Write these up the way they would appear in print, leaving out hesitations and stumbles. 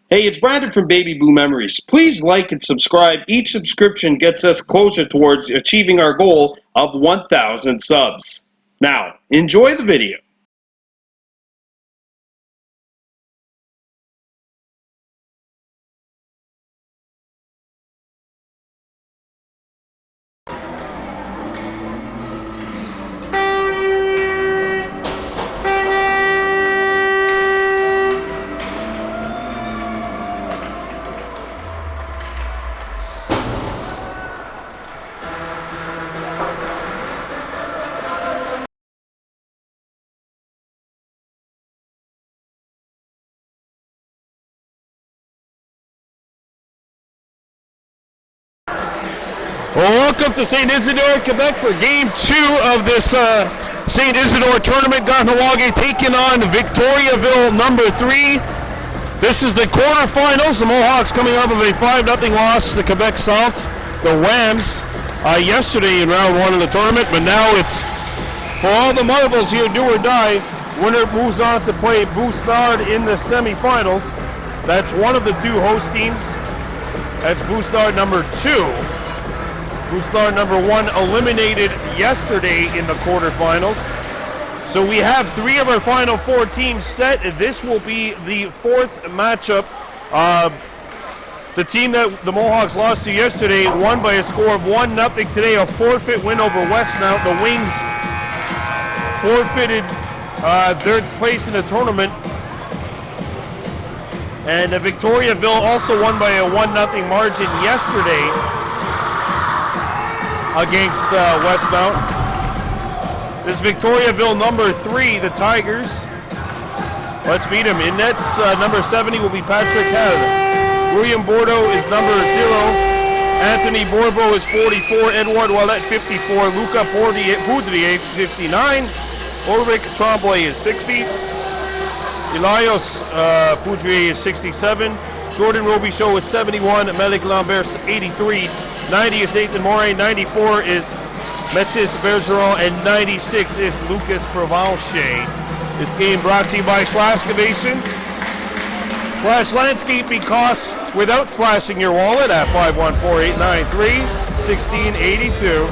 Hey, it's Brandon from Baby Blue Memories. Please like and subscribe. Each subscription gets us closer towards achieving our goal of 1,000 subs. Now, enjoy the video. Welcome to Saint-Isidore, Quebec for Game 2 of this Saint-Isidore tournament. Kahnawake taking on Victoriaville number 3. This is the quarterfinals. The Mohawks coming off of a 5-0 loss to Quebec South, the Rams, yesterday in round 1 of the tournament. But now it's for all the marbles here, do or die. Winner moves on to play Boustard in the semifinals. That's one of the two host teams. That's Boustard number 2. Boustard number 1 eliminated yesterday in the quarterfinals. So we have 3 of our final 4 teams set. This will be the 4th matchup. The team that the Mohawks lost to yesterday won by a score of 1-0 today, a forfeit win over Westmount. The Wings forfeited their place in the tournament. And Victoriaville also won by a 1-0 margin yesterday against Westmount. This Victoriaville number 3, the Tigers. Let's meet him. In nets, number 70 will be Patrick Hell. William Bordeaux is number 0. Anthony Borbo is 44. Edouard Ouellet 54. Luca Poudrier 59. Ulrich Tremblay is 60. Elias Poudrier is 67. Jordan Robichaud is 71. Malik Lambert 83. 90 is Nathan Moray, 94 is Métis Bergeron, and 96 is Lucas Provencher. This game brought to you by Slashcavation. Slash landscaping costs without slashing your wallet at 514-893-1682.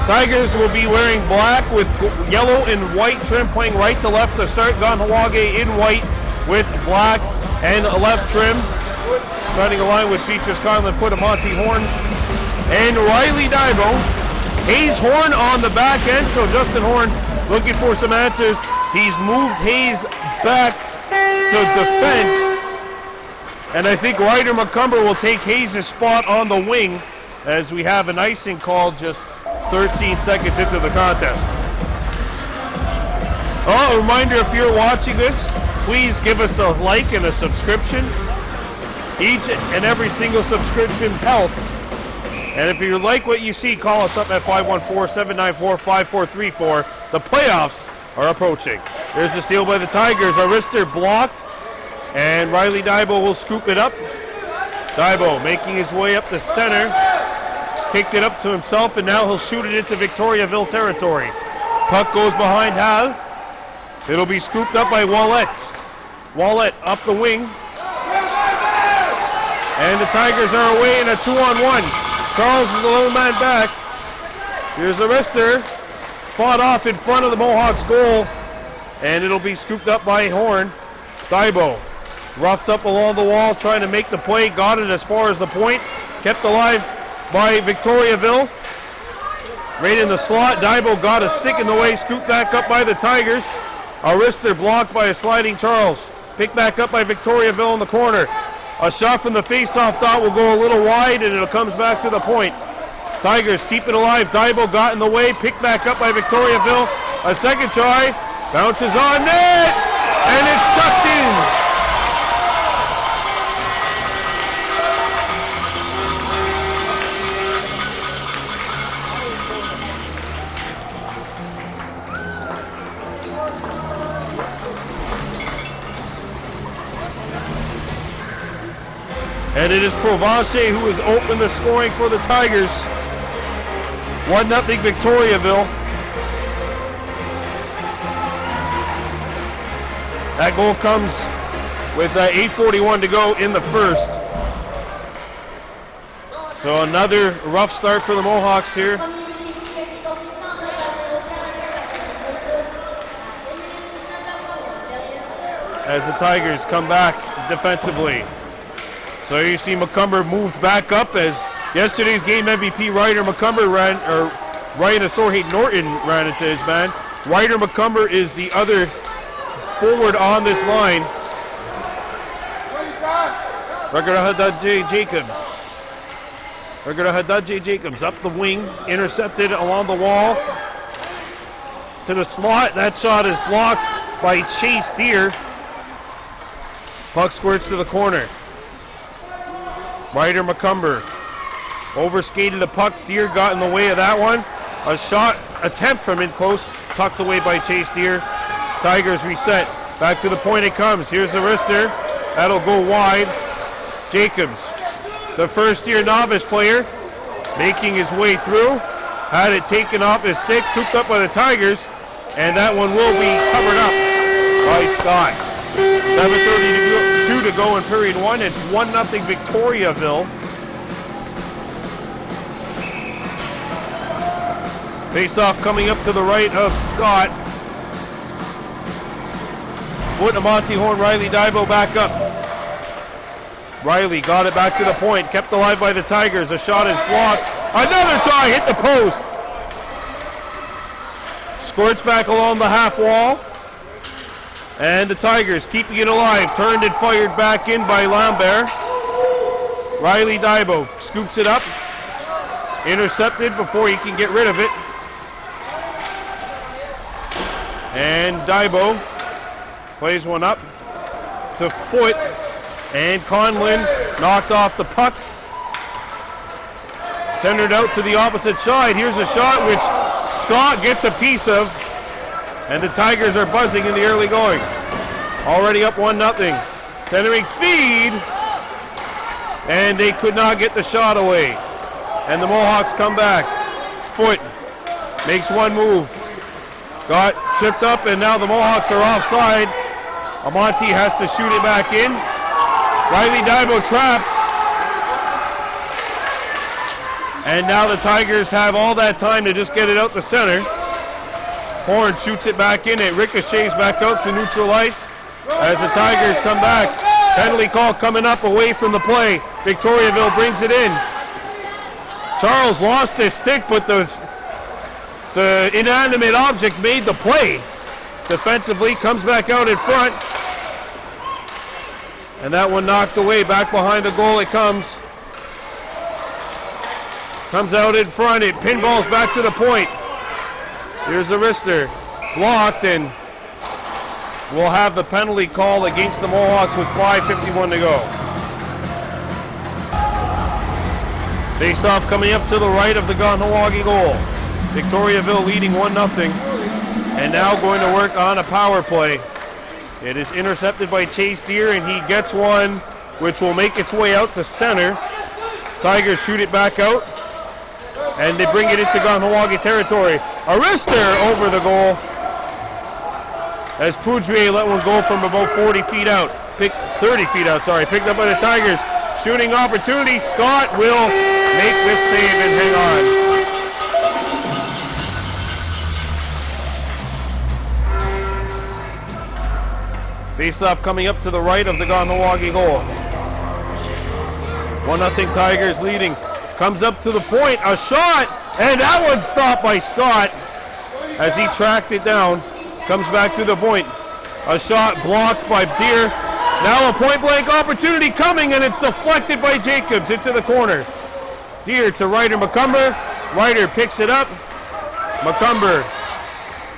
Tigers will be wearing black with yellow and white trim, playing right to left to start. Kahnawake in white with black and left trim. Starting a line with features Conlon Puttamonte Horn and Riley Dibo. Hayes Horn on the back end, so Justin Horn looking for some answers. He's moved Hayes back to defense, and I think Ryder McCumber will take Hayes' spot on the wing as we have an icing call just 13 seconds into the contest. Oh, a reminder, if you're watching this, please give us a like and a subscription. Each and every single subscription helps. And if you like what you see, call us up at 514-794-5434. The playoffs are approaching. There's the steal by the Tigers. Arister blocked, and Riley Dibo will scoop it up. Dibo making his way up the center. Kicked it up to himself, and now he'll shoot it into Victoriaville territory. Puck goes behind Hal. It'll be scooped up by Ouellet. Ouellet up the wing. And the Tigers are away in a 2-on-1. Charles is a little man back. Here's Arister. Fought off in front of the Mohawks goal. And it'll be scooped up by Horn. Dibo roughed up along the wall, trying to make the play. Got it as far as the point. Kept alive by Victoriaville. Right in the slot. Dibo got a stick in the way. Scooped back up by the Tigers. Arister blocked by a sliding Charles. Picked back up by Victoriaville in the corner. A shot from the face-off dot will go a little wide, and it comes back to the point. Tigers keep it alive. Dibo got in the way, picked back up by Victoriaville. A second try, bounces on net, and it's tucked in. And it is Provencher who has opened the scoring for the Tigers. 1-0 Victoriaville. That goal comes with 8:41 to go in the first. So another rough start for the Mohawks here. As the Tigers come back defensively. So you see McCumber moved back up as yesterday's game MVP Ryder McCumber Ryan Asorhate Norton ran into his man. Ryder McCumber is the other forward on this line. Hadadje Jacobs. Hadadje Jacobs up the wing, intercepted along the wall to the slot. That shot is blocked by Chase Deer. Puck squirts to the corner. Ryder McCumber overskated the puck. Deer got in the way of that one. A shot attempt from in close, tucked away by Chase Deer. Tigers reset. Back to the point it comes. Here's the wrister. That'll go wide. Jacobs, the first-year novice player, making his way through. Had it taken off his stick, cooped up by the Tigers, and that one will be covered up by Scott. 7:32 to go in period one. It's 1-0 Victoriaville. Face-off coming up to the right of Scott. Foot of Monty Horn, Riley Dibo back up. Riley got it back to the point, kept alive by the Tigers. A shot is blocked. Another try, hit the post. Squirts back along the half wall. And the Tigers keeping it alive. Turned and fired back in by Lambert. Riley Dibo scoops it up. Intercepted before he can get rid of it. And Dibo plays one up to Foot. And Conlin knocked off the puck. Centered out to the opposite side. Here's a shot which Scott gets a piece of. And the Tigers are buzzing in the early going. Already up 1-0. Centering feed. And they could not get the shot away. And the Mohawks come back. Foot makes one move. Got tripped up and now the Mohawks are offside. Amonte has to shoot it back in. Riley Dibo trapped. And now the Tigers have all that time to just get it out the center. Horn shoots it back in. It ricochets back out to neutral ice as the Tigers come back. Penalty call coming up away from the play. Victoriaville brings it in. Charles lost his stick, but the inanimate object made the play. Defensively comes back out in front. And that one knocked away. Back behind the goal it comes. Comes out in front. It pinballs back to the point. Here's the wrister. Blocked, and we'll have the penalty call against the Mohawks with 5:51 to go. Face-off coming up to the right of the Kahnawake goal. Victoriaville leading 1-0. And now going to work on a power play. It is intercepted by Chase Deer, and he gets one which will make its way out to center. Tigers shoot it back out, and they bring it into Kahnawake territory. A wrister over the goal as Poudrier let one go from about 30 feet out, picked up by the Tigers. Shooting opportunity. Scott will make this save and hang on. Face-off coming up to the right of the Kahnawake goal. 1-0 Tigers leading. Comes up to the point, a shot, and that one stopped by Scott as he tracked it down. Comes back to the point. A shot blocked by Deer. Now a point-blank opportunity coming, and it's deflected by Jacobs into the corner. Deer to Ryder McCumber. Ryder picks it up. McCumber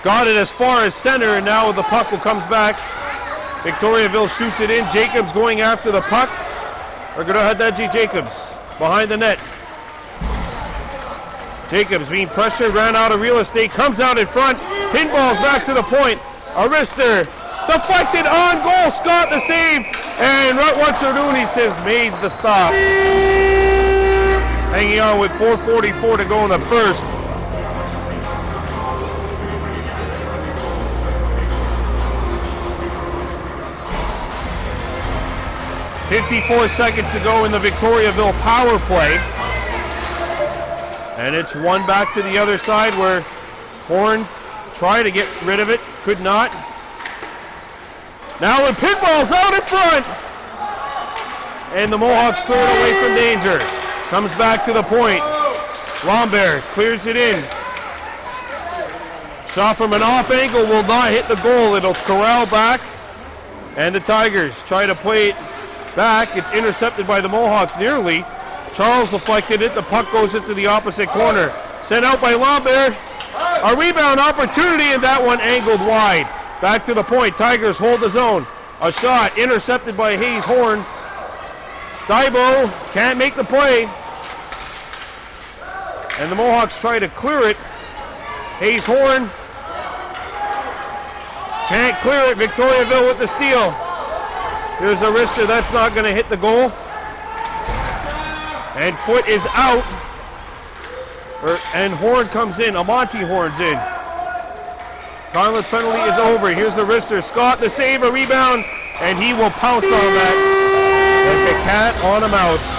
got it as far as center, and now the puck comes back. Victoriaville shoots it in. Jacobs going after the puck. Hadadje Jacobs behind the net. Jacobs being pressured, ran out of real estate, comes out in front, pinballs back to the point. A wrister, deflected on goal. Scott the save, and Rutwatsarunis has made the stop. Hanging on with 4:44 to go in the first. 54 seconds to go in the Victoriaville power play. And it's one back to the other side where Horn tried to get rid of it, could not. Now when pinball's out in front, and the Mohawks clear it away from danger. Comes back to the point. Lambert clears it in. Shot from an off angle will not hit the goal. It'll corral back. And the Tigers try to play it back. It's intercepted by the Mohawks nearly. Charles deflected it. The puck goes into the opposite corner. Sent out by Lambert. A rebound opportunity, and that one angled wide. Back to the point. Tigers hold the zone. A shot intercepted by Hayes Horn. Daibo can't make the play. And the Mohawks try to clear it. Hayes Horn can't clear it. Victoriaville with the steal. Here's a wrister. That's not going to hit the goal. And foot is out. And Horn comes in. Amonte Horn's in. Conleth's penalty is over. Here's the wrister. Scott the save, a rebound, and he will pounce on that like a cat on a mouse.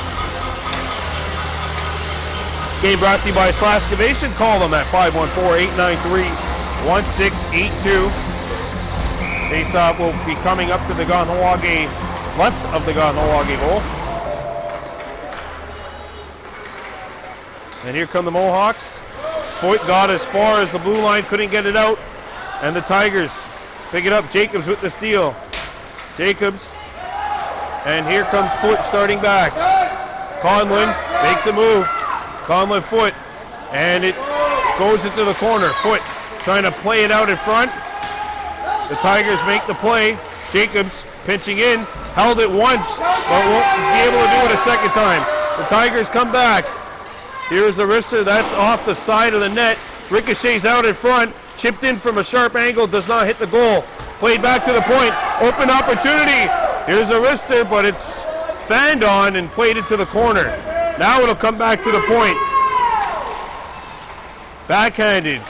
Game brought to you by Slashcavation. Call them at 514-893-1682. Face-off will be coming up to the Kahnawake, left of the Kahnawake goal. And here come the Mohawks. Foot got as far as the blue line, couldn't get it out. And the Tigers pick it up. Jacobs with the steal. Jacobs. And here comes Foot starting back. Conlon makes a move. Conlon Foot. And it goes into the corner. Foot trying to play it out in front. The Tigers make the play. Jacobs pitching in. Held it once, but won't be able to do it a second time. The Tigers come back. Here's the wrister. That's off the side of the net. Ricochets out in front. Chipped in from a sharp angle. Does not hit the goal. Played back to the point. Open opportunity. Here's a wrister, but it's fanned on and played into the corner. Now it'll come back to the point. Backhanded.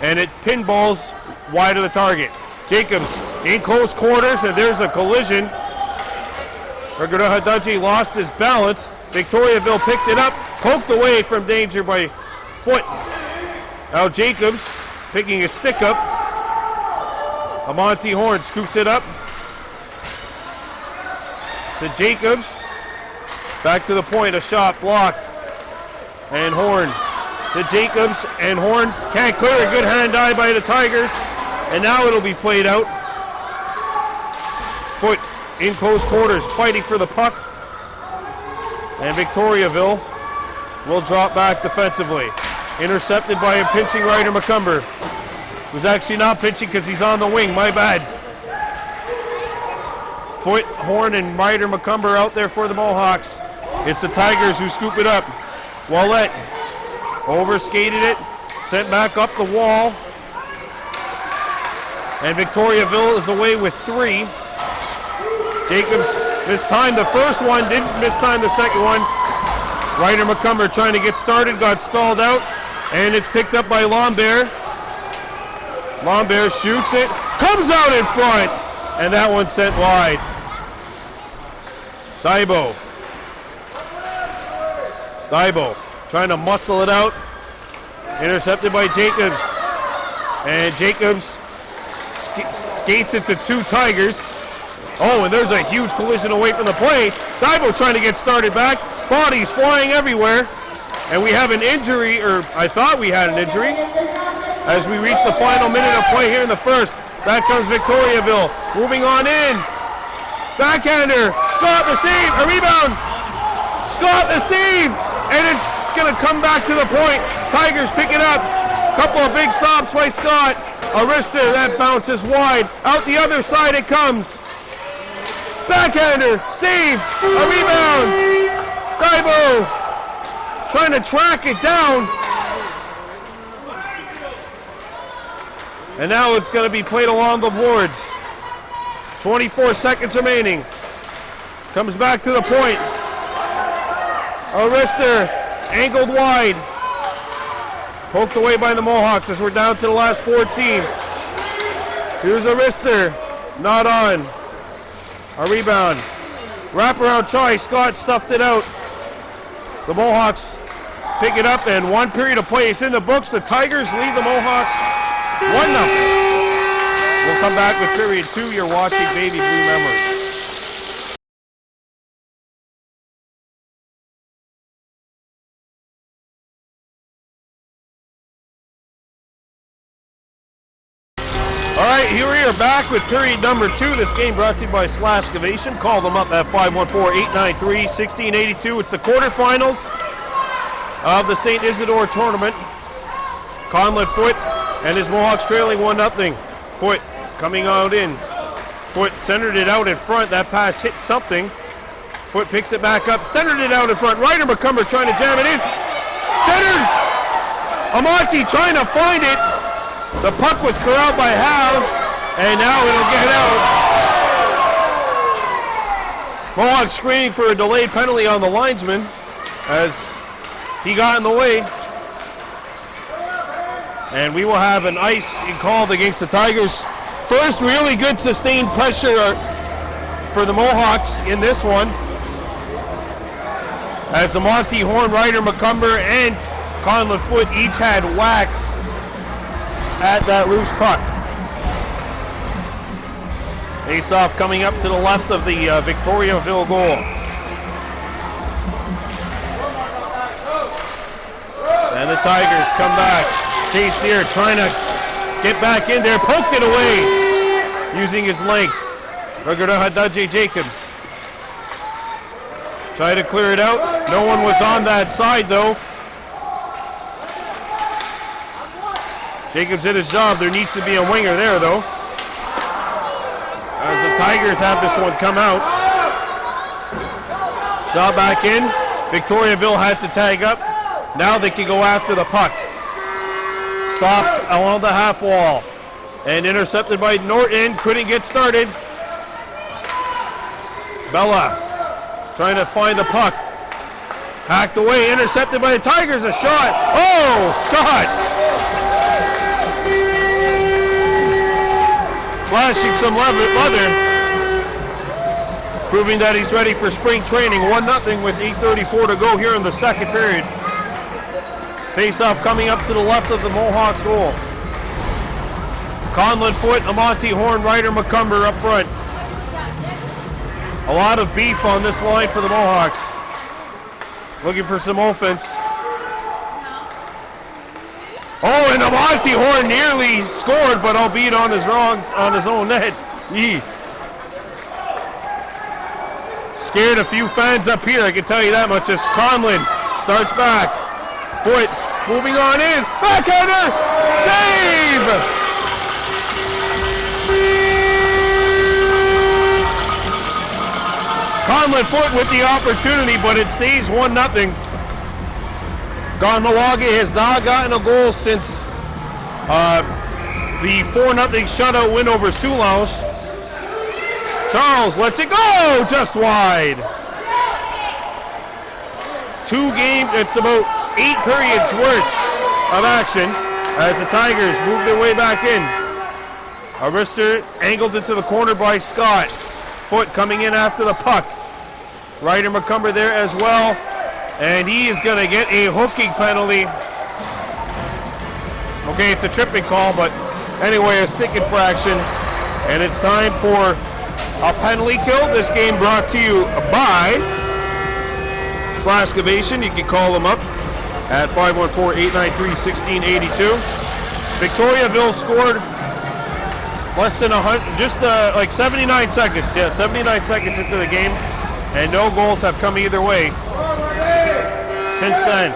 And it pinballs wide of the target. Jacobs in close quarters, and there's a collision. Hadaji lost his balance. Victoriaville picked it up, poked away from danger by Foot. Now Jacobs picking a stick up. Amonte Horn scoops it up to Jacobs. Back to the point, a shot blocked. And Horn to Jacobs, and Horn can't clear a good hand eye by the Tigers. And now it'll be played out. Foot in close quarters, fighting for the puck. And Victoriaville will drop back defensively. Intercepted by a pinching Ryder McCumber. Who's actually not pitching because he's on the wing, my bad. Foot, Horn, and Ryder McCumber out there for the Mohawks. It's the Tigers who scoop it up. Wallet overskated it, sent back up the wall. And Victoriaville is away with 3. Jacobs mistimed the first one, didn't mistime the second one. Ryder McCumber trying to get started, got stalled out, and it's picked up by Lambert. Lambert shoots it, comes out in front, and that one sent wide. Daibo trying to muscle it out, intercepted by Jacobs, and Jacobs skates it to 2 Tigers. Oh, and there's a huge collision away from the play. Daibo trying to get started back. Bodies flying everywhere. And we have an injury, or I thought we had an injury, as we reach the final minute of play here in the first. Back comes Victoriaville. Moving on in. Backhander. Scott the save. A rebound. Scott the save. And it's going to come back to the point. Tigers pick it up. Couple of big stops by Scott. A wrister that bounces wide. Out the other side it comes. Backhander, save, a rebound. Daibo trying to track it down. And now it's going to be played along the boards. 24 seconds remaining. Comes back to the point. A wrister, angled wide. Poked away by the Mohawks as we're down to the last 14. Here's a wrister, not on. A rebound. Wraparound try, Scott stuffed it out. The Mohawks pick it up, and 1 period of play is in the books. The Tigers lead the Mohawks 1-0. We'll come back with period 2. You're watching Baby Blue Memories. All right, here we are back with period number 2. This game brought to you by Excavation. Call them up at 514-893-1682. It's the quarterfinals of the Saint-Isidore tournament. Conlon Foote and his Mohawks trailing 1-0. Foote coming out in. Foote centered it out in front. That pass hit something. Foote picks it back up, centered it out in front. Ryder McCumber trying to jam it in. Centered! Amonte trying to find it. The puck was corralled by Hal, and now it'll get out. Mohawks screaming for a delayed penalty on the linesman as he got in the way. And we will have an ice called against the Tigers. First really good sustained pressure for the Mohawks in this one, as the Monty Horn, Ryder McCumber, and Conlon Foote each had whacks at that loose puck. Face-off coming up to the left of the Victoriaville goal. And the Tigers come back. Chase Deere trying to get back in there, poked it away using his length. Hadaje Jacobs tried to clear it out. No one was on that side though. Jacobs did his job. There needs to be a winger there, though, as the Tigers have this one come out. Shot back in. Victoriaville had to tag up. Now they can go after the puck. Stopped along the half wall and intercepted by Norton. Couldn't get started. Bella trying to find the puck. Hacked away. Intercepted by the Tigers. A shot. Oh, Scott! Flashing some leather, proving that he's ready for spring training. 1-0 with 8:34 to go here in the second period. Face-off coming up to the left of the Mohawks goal. Conlon Foote, Amonte Horn, Ryder McCumber up front. A lot of beef on this line for the Mohawks. Looking for some offense. Oh, and Amonte Horn nearly scored, but albeit on his own net. Yee. Scared a few fans up here, I can tell you that much. As Conlon starts back. Foote moving on in. Backhander! Save! Conlon Foote with the opportunity, but it stays 1-0. Kahnawake has not gotten a goal since the 4-0 shutout win over Soulange. Charles lets it go just wide. It's about 8 periods worth of action as the Tigers move their way back in. A wrister angled into the corner by Scott. Foote coming in after the puck. Ryder McCumber there as well. And he is going to get a hooking penalty. Okay, it's a tripping call, but anyway, a stick infraction. And it's time for a penalty kill. This game brought to you by Excavation. You can call them up at 514-893-1682. Victoriaville scored less than 100, just like 79 seconds. Yeah, 79 seconds into the game, and no goals have come either way since then.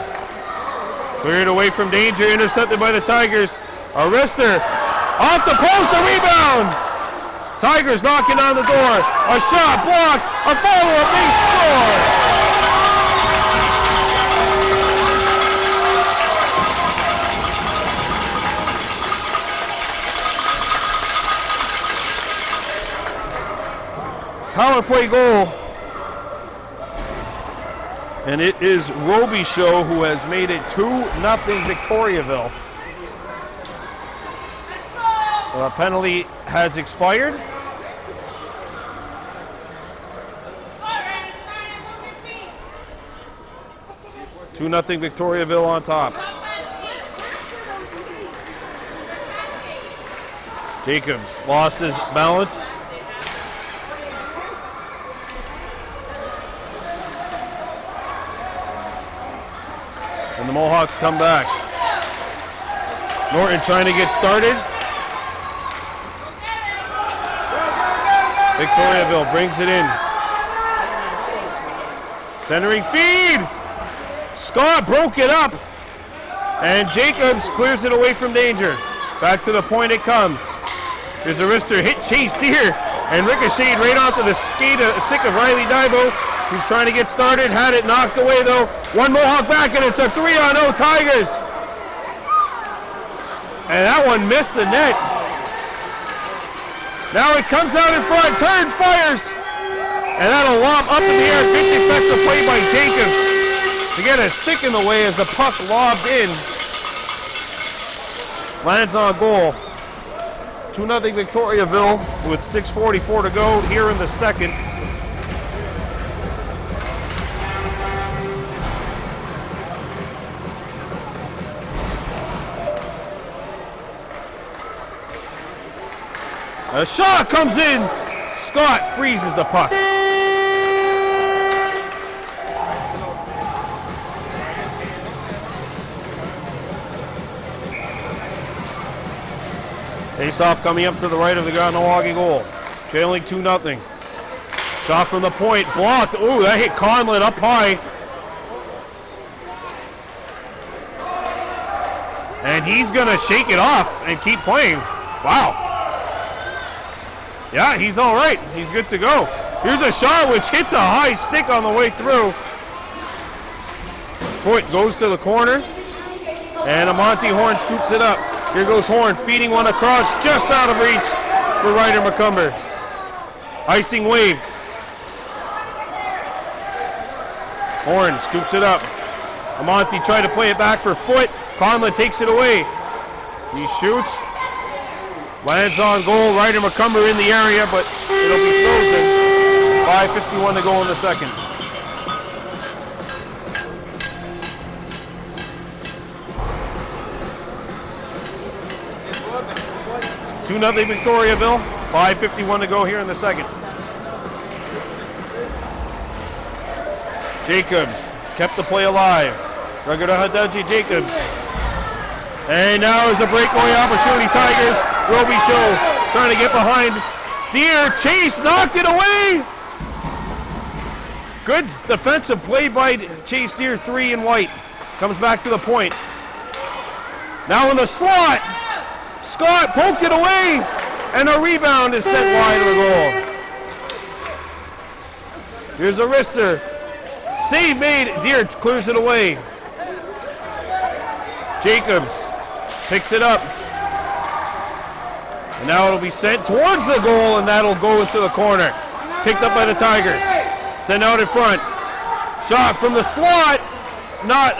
Cleared away from danger, intercepted by the Tigers. A wrister off the post, a rebound. Tigers knocking on the door. A shot blocked, a follow-up, they score. Power play goal. And it is Roby Show who has made it 2-0 Victoriaville. The penalty has expired. 2-0 Victoriaville on top. Jacobs lost his balance. And the Mohawks come back. Norton trying to get started. Victoriaville brings it in. Centering feed. Scott broke it up. And Jacobs clears it away from danger. Back to the point it comes. Here's a wrister hit Chase Deer and ricocheted right onto the stick of Riley Dibo. He's trying to get started. Had it knocked away though. One Mohawk back and it's a 3-on-0 Tigers. And that one missed the net. Now it comes out in front, turns, fires. And that'll lob up in the air. Good defensive play by Jacobs to get a stick in the way as the puck lobbed in. Lands on goal. 2-0 Victoriaville with 6:44 to go here in the second. A shot comes in. Scott freezes the puck. Face-off coming up to the right of the Kahnawake goal. Trailing 2-0. Shot from the point. Blocked. Ooh, that hit Conlon up high. And he's going to shake it off and keep playing. Wow. Yeah, he's all right. He's good to go. Here's a shot which hits a high stick on the way through. Foot goes to the corner. And Amonte Horn scoops it up. Here goes Horn, feeding one across, just out of reach for Ryder McCumber. Icing wave. Horn scoops it up. Amonte tried to play it back for Foot. Conlon takes it away. He shoots. Lands on goal. Ryder McCumber in the area, but it'll be frozen. 5:51 to go in the second. Nothing Victoriaville. 5:51 to go here in the second. Jacobs kept the play alive. Hadaji Jacobs. And now is a breakaway opportunity. Tigers. Roby Show trying to get behind. Deer. Chase knocked it away. Good defensive play by Chase Deer. 3 in white. Comes back to the point. Now in the slot. Scott poked it away, and a rebound is sent wide of the goal. Here's a wrister. Save made. Deer clears it away. Jacobs picks it up. And now it'll be sent towards the goal, and that'll go into the corner. Picked up by the Tigers. Sent out in front. Shot from the slot. Not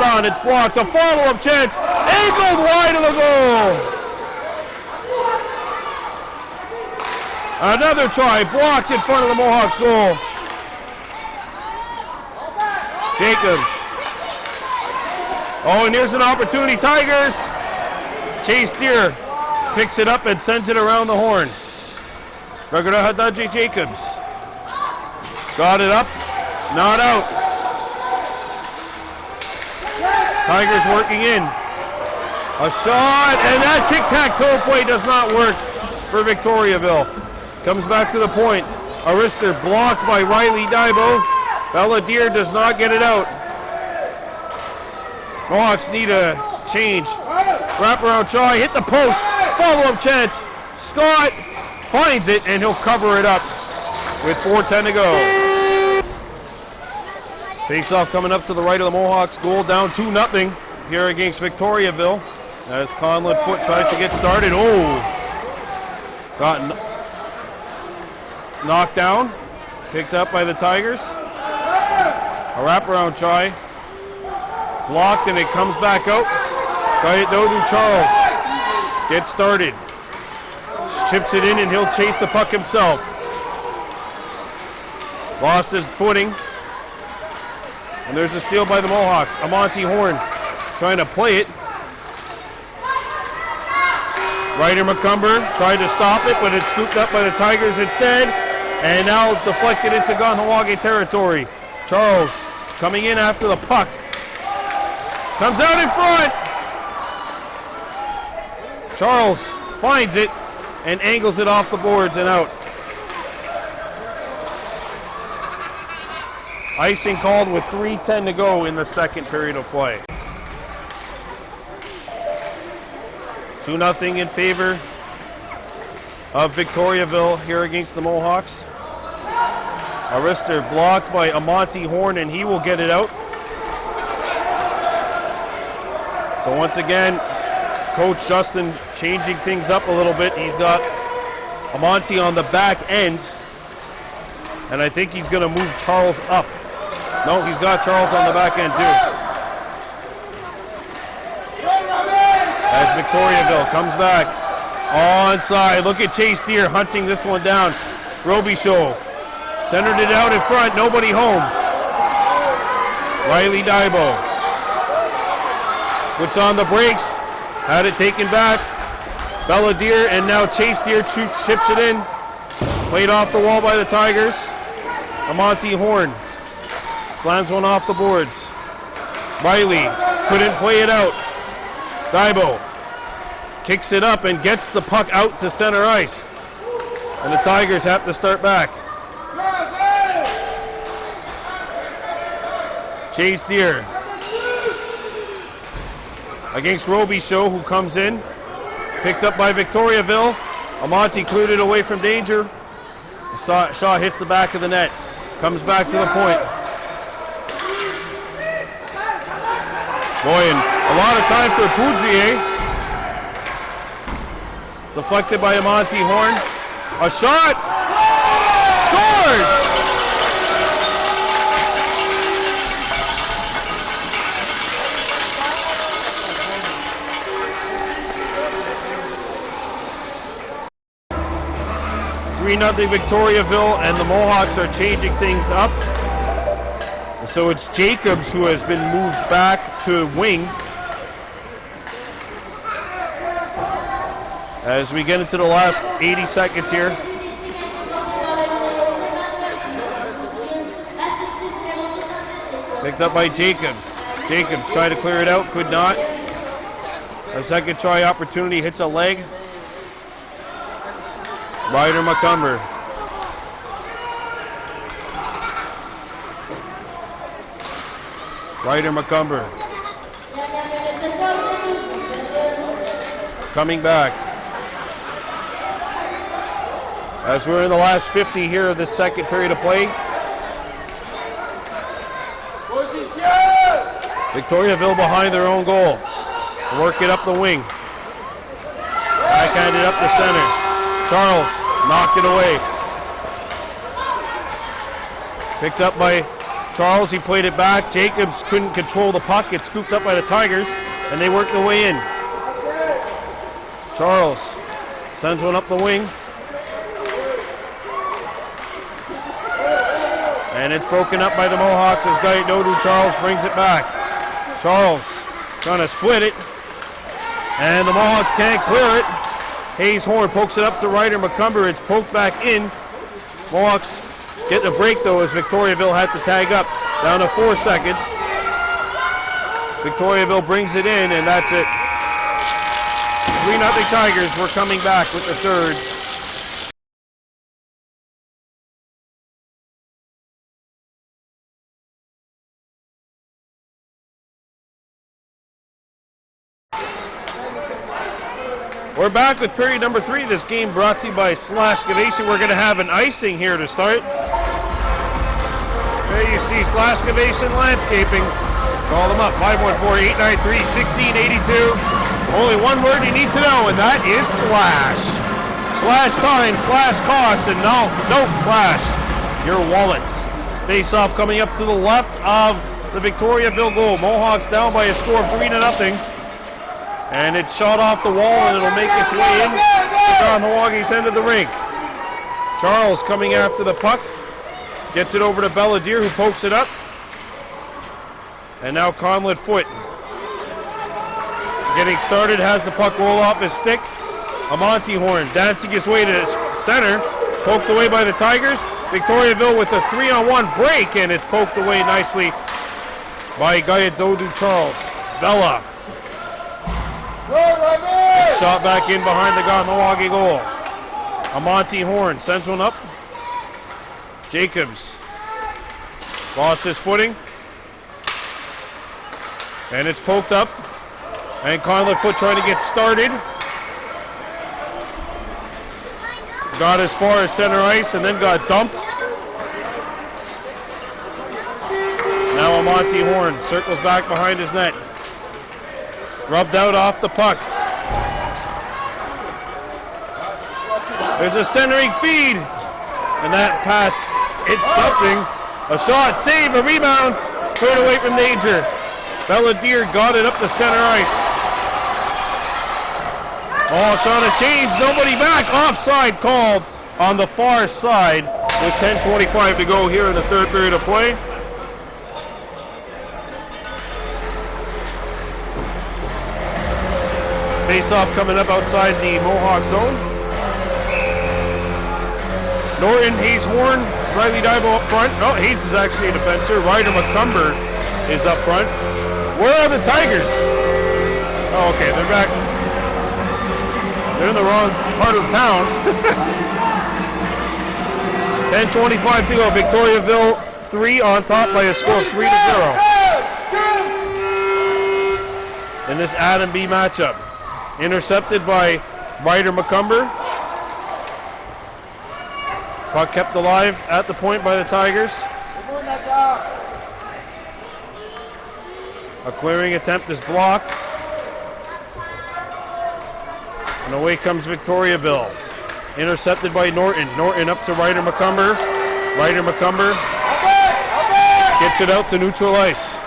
on. It's blocked. A follow-up chance. Angled wide of the goal. Another try, blocked in front of the Mohawks goal. Jacobs. Oh, and here's an opportunity, Tigers. Chase Deer picks it up and sends it around the horn. Hadaji Jacobs. Got it up, not out. Tigers working in. A shot, and that tic-tac-toe play does not work for Victoriaville. Comes back to the point. A wrister blocked by Riley Dibo. Bella Deer does not get it out. Mohawks need a change. Wraparound try, hit the post. Follow-up chance. Scott finds it, and he'll cover it up with 4:10 to go. Face-off coming up to the right of the Mohawks goal, down 2-0 here against Victoriaville. As Conlon Foot tries to get started. Oh! Got knocked down. Picked up by the Tigers. A wraparound try. Blocked, and it comes back out. Kayadodu Charles gets started. Chips it in, and he'll chase the puck himself. Lost his footing. And there's a steal by the Mohawks. Amonte Horn trying to play it. Ryder McCumber tried to stop it, but it's scooped up by the Tigers instead. And now it's deflected into Kahnawake territory. Charles coming in after the puck. Comes out in front. Charles finds it and angles it off the boards and out. Icing called with 3:10 to go in the second period of play. 2-0 in favor of Victoriaville here against the Mohawks. A wrister blocked by Amonte Horn, and he will get it out. So once again, Coach Justin changing things up a little bit. He's got Amonte on the back end, and I think he's going to move Charles up. No, he's got Charles on the back end too. As Victoriaville comes back onside. Look at Chase Deer hunting this one down. Robichaud centered it out in front. Nobody home. Riley Daibo puts on the brakes. Had it taken back. Belladier and now Chase Deer chips it in. Played off the wall by the Tigers. Amonte Horn slams one off the boards. Riley couldn't play it out. Daibo kicks it up and gets the puck out to center ice. And the Tigers have to start back. Chase Deer against Robichaud, who comes in. Picked up by Victoriaville. Amonte cleared it away from danger. The shot hits the back of the net. Comes back to the point. Boy, and a lot of time for Poudrier. Deflected by Amonte Horn. A shot! Scores! Nothing Victoriaville, and the Mohawks are changing things up. So it's Jacobs who has been moved back to wing. As we get into the last 80 seconds here. Picked up by Jacobs. Jacobs tried to clear it out, could not. A second try opportunity, hits a leg. Ryder McCumber. Ryder McCumber. Coming back. As we're in the last 50 here of this second period of play. Victoriaville behind their own goal. Work it up the wing. Backhanded up the center. Charles knocked it away. Picked up by Charles, he played it back. Jacobs couldn't control the puck. It's scooped up by the Tigers, and they worked their way in. Charles sends one up the wing. And it's broken up by the Mohawks as Gaidodu Charles brings it back. Charles trying to split it, and the Mohawks can't clear it. Hayes Horn pokes it up to Ryder McCumber. It's poked back in. Mohawks get a break though as Victoriaville had to tag up. Down to 4 seconds. Victoriaville brings it in, and that's it. 3-0 Tigers. We're coming back with the third. We're back with period number 3. This game brought to you by Slash Gavation. We're going to have an icing here to start. There you see Slash Gavation Landscaping. Call them up, 514-893-1682. Only one word you need to know, and that is slash. Slash time, slash costs, and no, slash your wallets. Face off coming up to the left of the Victoriaville goal. Mohawks down by a score of 3-0. And it's shot off the wall, and it'll make its way in to Kahnawake's end of the rink. Charles coming after the puck. Gets it over to Belladier, who pokes it up. And now Conlett Foot getting started, has the puck roll off his stick. Amonte Horn dancing his way to center, poked away by the Tigers. Victoriaville with a 3-on-1 break, and it's poked away nicely by Gayadodu Charles. Bella. Shot back in behind the Kahnawake goal. Amonte Horn sends one up. Jacobs lost his footing. And it's poked up. And Conlett Foot trying to get started. Got as far as center ice and then got dumped. Now Amonte Horn circles back behind his net. Rubbed out off the puck. There's a centering feed. And that pass, it's something. A shot, save, a rebound. Cleared away from danger. Belladier got it up the center ice. Oh, it's on a change, nobody back. Offside called on the far side with 10:25 to go here in the third period of play. Face-off coming up outside the Mohawk zone. Norton, Hayes Horn, Riley Dibo up front. No, Hayes is actually a defenseman. Ryder McCumber is up front. Where are the Tigers? Oh, okay, they're back. They're in the wrong part of town. 10:25 to go. Victoriaville 3 on top by a score of 3-0. In this Adam B matchup. Intercepted by Ryder McCumber. Puck kept alive at the point by the Tigers. A clearing attempt is blocked. And away comes Victoriaville. Intercepted by Norton. Norton up to Ryder McCumber. Ryder McCumber gets it out to neutral ice.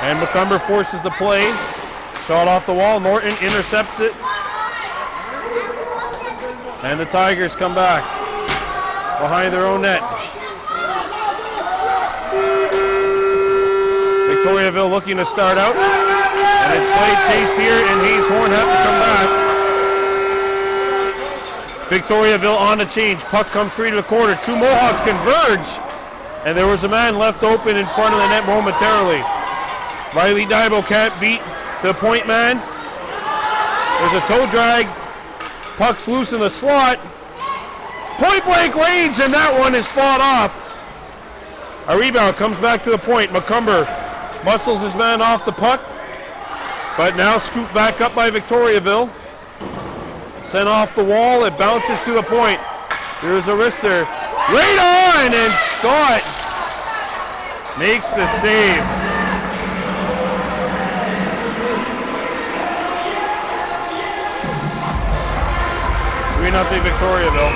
And McCumber forces the play. Shot off the wall. Norton intercepts it. And the Tigers come back behind their own net. Victoriaville looking to start out. And it's played chased here, and Hayes Horn have to come back. Victoriaville on the change. Puck comes free to the corner. Two Mohawks converge. And there was a man left open in front of the net momentarily. Riley Dibo can't beat the point man. There's a toe drag. Puck's loose in the slot. Point blank range, and that one is fought off. A rebound comes back to the point. McCumber muscles his man off the puck. But now scooped back up by Victoriaville. Sent off the wall, it bounces to the point. There's a wrister. Right on, and Scott makes the save. Nothing Victoriaville.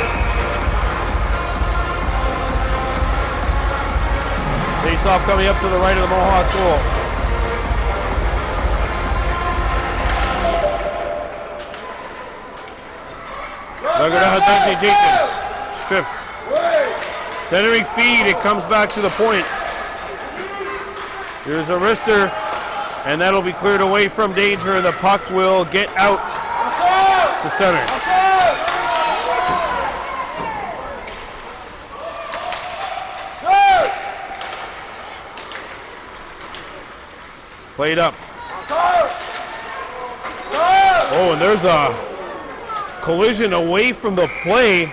Face off coming up to the right of the Mohawks goal. Look at how Dante Jacobs stripped. Centering feed, it comes back to the point. Here's a wrister, and that'll be cleared away from danger, and the puck will get out to center. Played up. Oh, and there's a collision away from the play.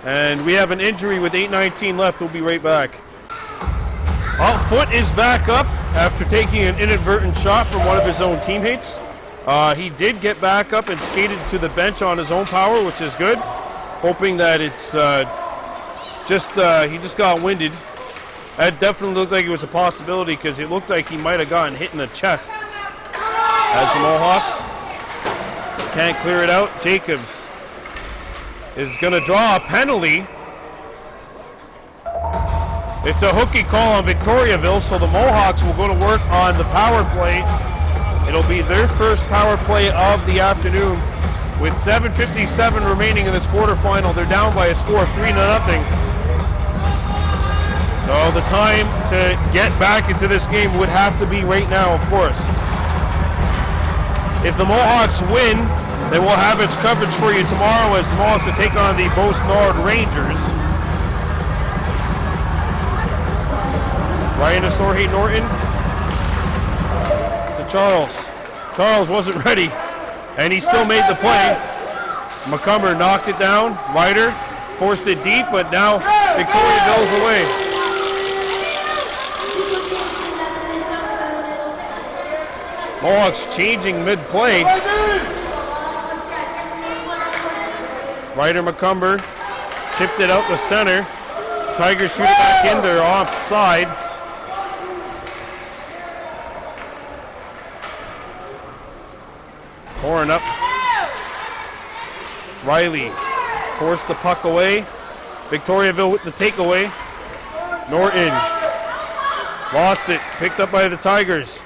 And we have an injury with 8:19 left. We'll be right back. Foot is back up after taking an inadvertent shot from one of his own teammates. He did get back up and skated to the bench on his own power, which is good. Hoping that it's he just got winded. That definitely looked like it was a possibility because it looked like he might have gotten hit in the chest. As the Mohawks can't clear it out, Jacobs is going to draw a penalty. It's a hooky call on Victoriaville, so the Mohawks will go to work on the power play. It'll be their first power play of the afternoon. With 7:57 remaining in this quarterfinal, they're down by a score of 3-0. So the time to get back into this game would have to be right now, of course. If the Mohawks win, then we'll have its coverage for you tomorrow as the Mohawks will take on the Beauce-Nord Rangers. Ryan Astorhe Norton to Charles. Charles wasn't ready, and he still made the play. McCumber knocked it down. Ryder forced it deep, but now Victoriaville's away. Mohawks changing mid-play. Ryder McCumber chipped it out to center. Tigers shoot it back in. They're offside. Horn up. Riley forced the puck away. Victoriaville with the takeaway. Norton lost it. Picked up by the Tigers.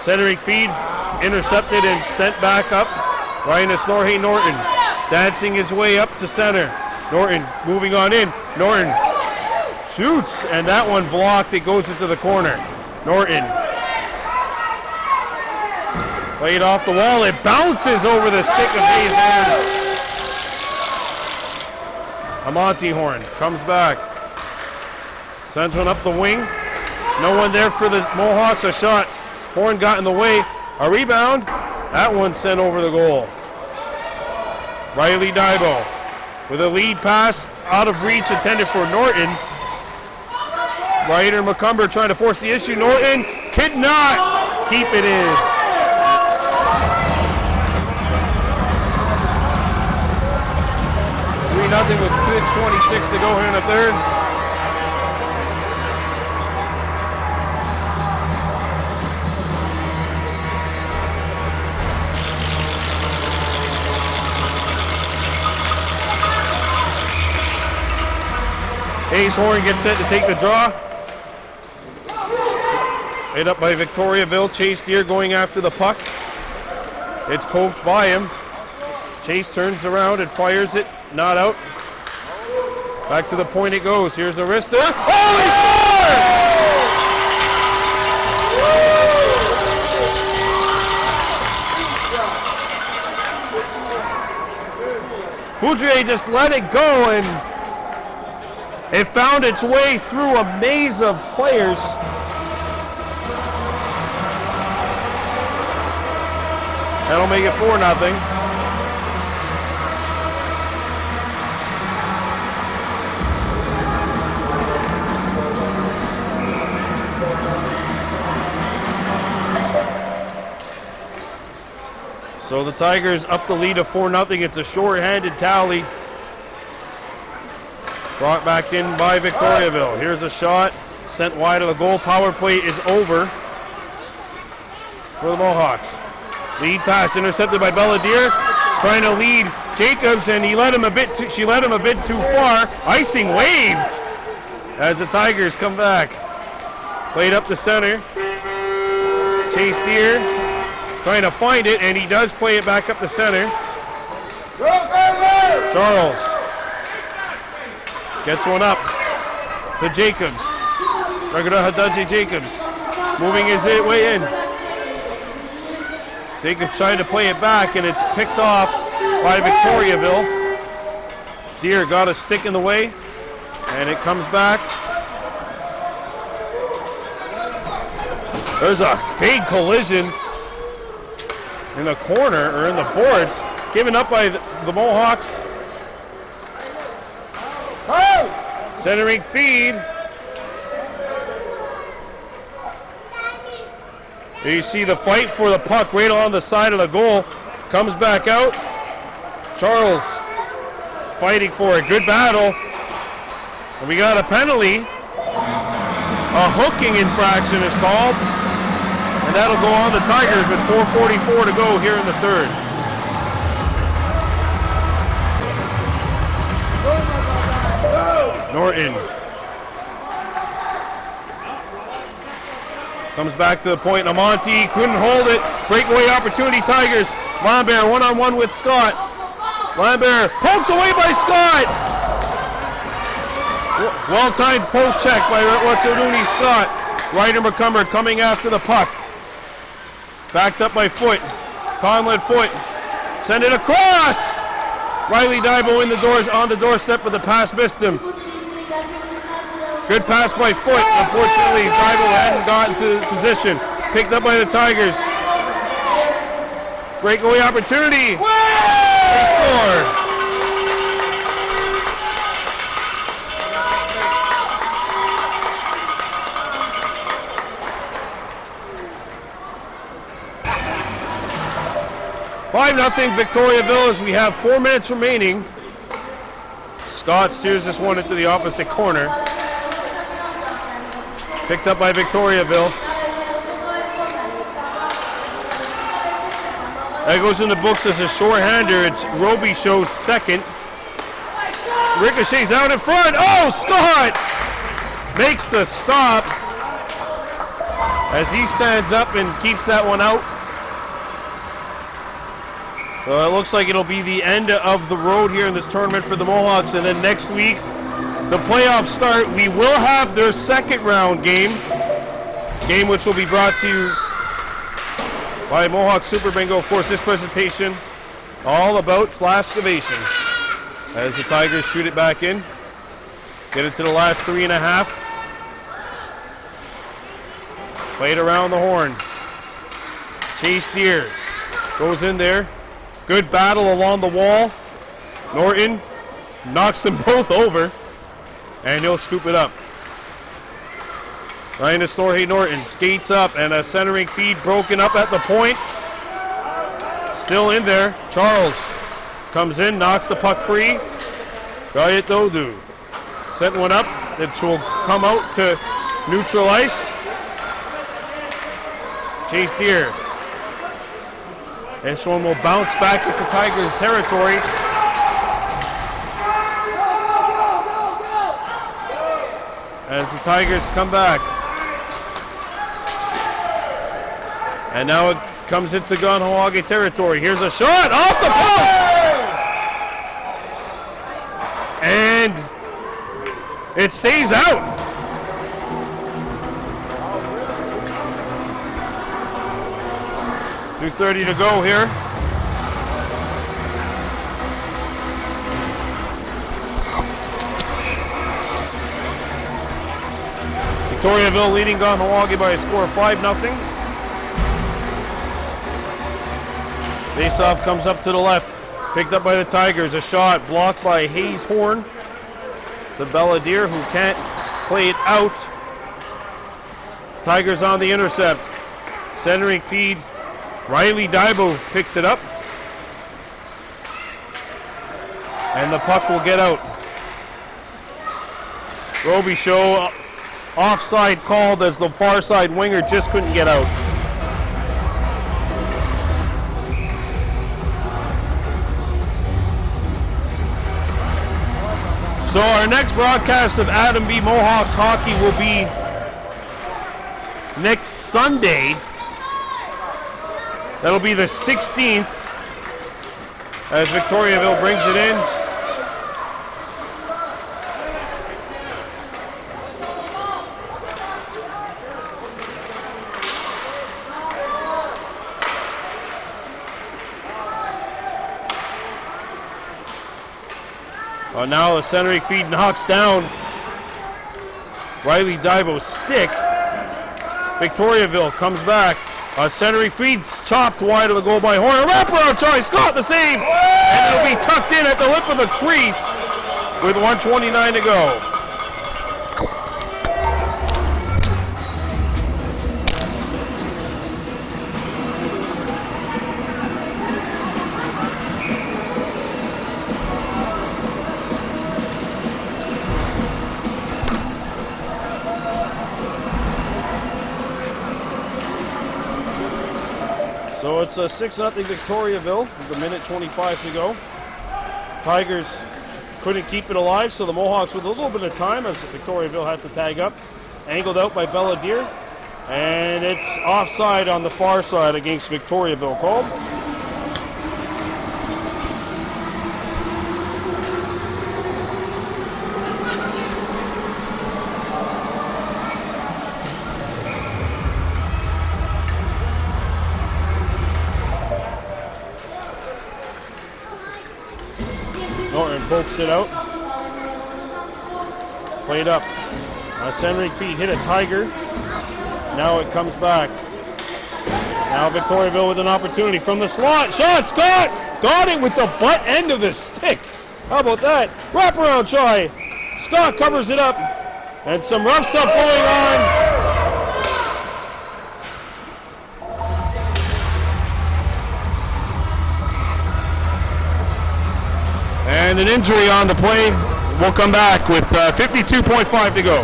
Centering feed. Intercepted and sent back up. Ryan Astorhe Norton dancing his way up to center. Norton moving on in. Norton shoots, and that one blocked. It goes into the corner. Norton played off the wall. It bounces over the stick of Hayes Horn. Amonte Horn comes back. Sends one up the wing. No one there for the Mohawks. A shot. Horn got in the way. A rebound. That one sent over the goal. Riley Dybo with a lead pass out of reach intended for Norton. Ryder McCumber trying to force the issue. Norton cannot keep it in. Nothing with 2:26 to go here in the third. Hayes Horn gets set to take the draw. Hit up by Victoriaville. Chase Deer going after the puck. It's poked by him. Chase turns around and fires it. Not out. Back to the point it goes. Here's Arista. Oh, he scored! Foudrier just let it go, and it found its way through a maze of players. That'll make it 4-0. So the Tigers up the lead of 4-0. It's a short-handed tally. Brought back in by Victoriaville. Here's a shot. Sent wide of the goal. Power play is over for the Mohawks. Lead pass intercepted by Belladier. Trying to lead Jacobs, and she let him a bit too far. Icing waved as the Tigers come back. Played up the center. Chase Deer trying to find it, and he does play it back up the center. Charles gets one up to Jacobs. Raghunath Hadadji Jacobs moving his way in. Jacobs trying to play it back, and it's picked off by Victoriaville. Deer got a stick in the way, and it comes back. There's a big collision in the corner, or in the boards, given up by the Mohawks. Centering feed. There you see the fight for the puck right along the side of the goal. Comes back out. Charles fighting for a good battle. And we got a penalty. A hooking infraction is called. And that'll go on the Tigers with 4:44 to go here in the third. Norton comes back to the point. Amonte couldn't hold it. Breakaway opportunity, Tigers. Lambert one-on-one with Scott. Lambert poked away by Scott. Well-timed poke check by Watsonuni Scott. Ryder McCumber coming after the puck. Backed up by Foot. Conlon Foot. Send it across! Riley Dybo in the doors, on the doorstep, but the pass missed him. Good pass by Foot. Unfortunately, Dybo hadn't gotten to position. Picked up by the Tigers. Breakaway opportunity. They score. Nothing Victoriaville as we have 4 minutes remaining. Scott steers this one into the opposite corner. Picked up by Victoriaville. That goes in the books as a shorthander. It's Roby Show's second. Ricochets out in front. Oh, Scott makes the stop as he stands up and keeps that one out. So it looks like it'll be the end of the road here in this tournament for the Mohawks. And then next week, the playoffs start. We will have their second round game which will be brought to you by Mohawk Super Bingo. Of course, this presentation all about Slashcavation. As the Tigers shoot it back in. Get it to the last 3.5. Played around the horn. Chase Deer goes in there. Good battle along the wall. Norton knocks them both over, and he'll scoop it up. Ryan Estorhe Norton skates up, and a centering feed broken up at the point. Still in there. Charles comes in, knocks the puck free. Gayet Dodu setting one up. It will come out to neutral ice. Chase Deer. This one will bounce back into Tigers territory. As the Tigers come back. And now it comes into Kahnawake territory. Here's a shot off the post! And it stays out. .2:30 to go here. Victoriaville leading Kahnawake by a score of 5-0. Faceoff comes up to the left. Picked up by the Tigers. A shot blocked by Hayes Horn to Belladier, who can't play it out. Tigers on the intercept. Centering feed. Riley Dybo picks it up. And the puck will get out. Roby Show offside called as the far side winger just couldn't get out. So our next broadcast of Adam B. Mohawks hockey will be next Sunday. That'll be the 16th as Victoriaville brings it in. Well, now the centering feed knocks down Riley Dybo's stick. Victoriaville comes back. Centering feeds chopped wide of the goal by Horn. A wraparound try, Scott the save! And it'll be tucked in at the lip of the crease with 1:29 to go. So it's a 6-0 Victoriaville with 1:25 to go. Tigers couldn't keep it alive, so the Mohawks with a little bit of time as Victoriaville had to tag up. Angled out by Belladier. And it's offside on the far side against Victoriaville called. Lifts it out. Played up. Centering feet hit a Tiger. Now it comes back. Now Victoriaville with an opportunity from the slot. Shot, Scott! Got it with the butt end of the stick. How about that? Wraparound try. Scott covers it up. And some rough stuff going on. And an injury on the play. We'll come back with 52.5 to go.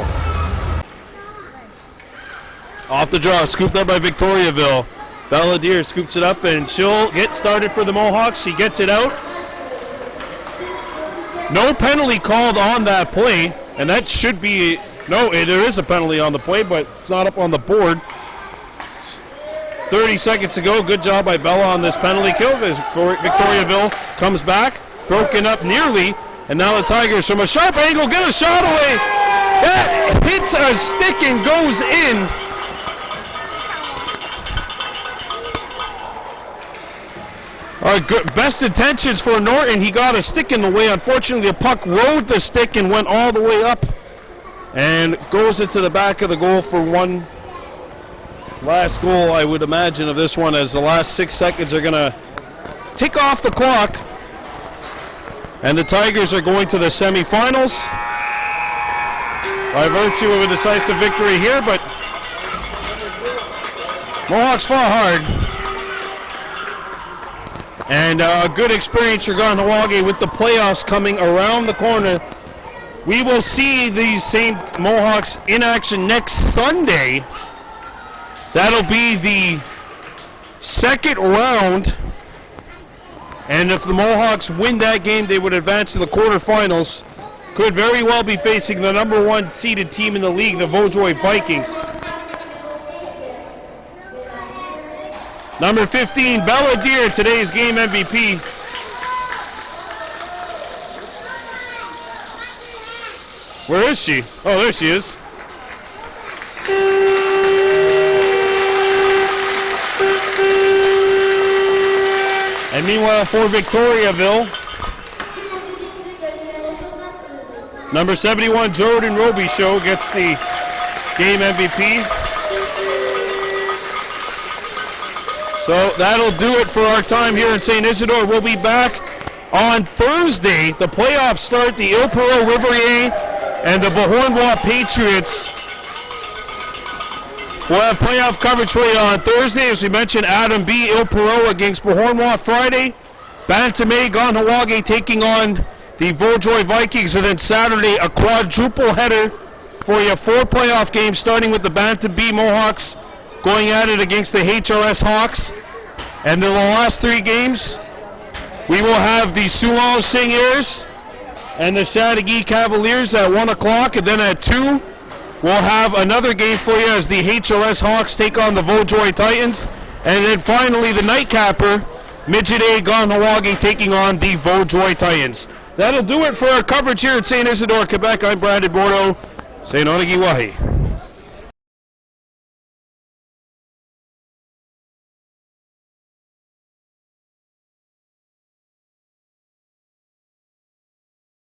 Off the draw, scooped up by Victoriaville. Belladier scoops it up and she'll get started for the Mohawks. She gets it out. No penalty called on that play, and that should be, no, there is a penalty on the play, but it's not up on the board. 30 seconds to go. Good job by Bella on this penalty kill. Victoriaville comes back, broken up nearly, and now the Tigers from a sharp angle get a shot away. That hits a stick and goes in. Best intentions for Norton. He got a stick in the way. Unfortunately, the puck rode the stick and went all the way up and goes into the back of the goal for one last goal, I would imagine, of this one, as the last 6 seconds are going to tick off the clock. And the Tigers are going to the semifinals by virtue of a decisive victory here, but Mohawks fought hard. And a good experience for Kahnawake with the playoffs coming around the corner. We will see these same Mohawks in action next Sunday. That'll be the second round. And if the Mohawks win that game, they would advance to the quarterfinals. Could very well be facing the number 1 seeded team in the league, the Vaudreuil Vikings. Number 15, Belladier, today's game MVP. Where is she? Oh, there she is. And meanwhile, for Victoriaville, number 71, Jordan Robichaud gets the game MVP. So that'll do it for our time here in Saint-Isidore. We'll be back on Thursday. The playoffs start. The Île-Perrot Riverier and the Beauharnois Patriots. We'll have playoff coverage for you on Thursday. As we mentioned, Adam B. Île-Perrot against Beauharnois Friday. Bantamé, Kahnawake taking on the Vaudreuil Vikings. And then Saturday, a quadruple header for you. 4 playoff games, starting with the Bantam B Mohawks going at it against the HRS Hawks. And in the last 3 games, we will have the Soulon Seigneurs and the Chateauguay Cavaliers at 1 o'clock. And then at 2, we'll have another game for you as the HRS Hawks take on the Vaudreuil Titans. And then finally, the nightcapper, Midget A Kahnawake taking on the Vaudreuil Titans. That'll do it for our coverage here at Saint-Isidore, Quebec. I'm Brandon Bordeaux. Saint Onigi Wahi.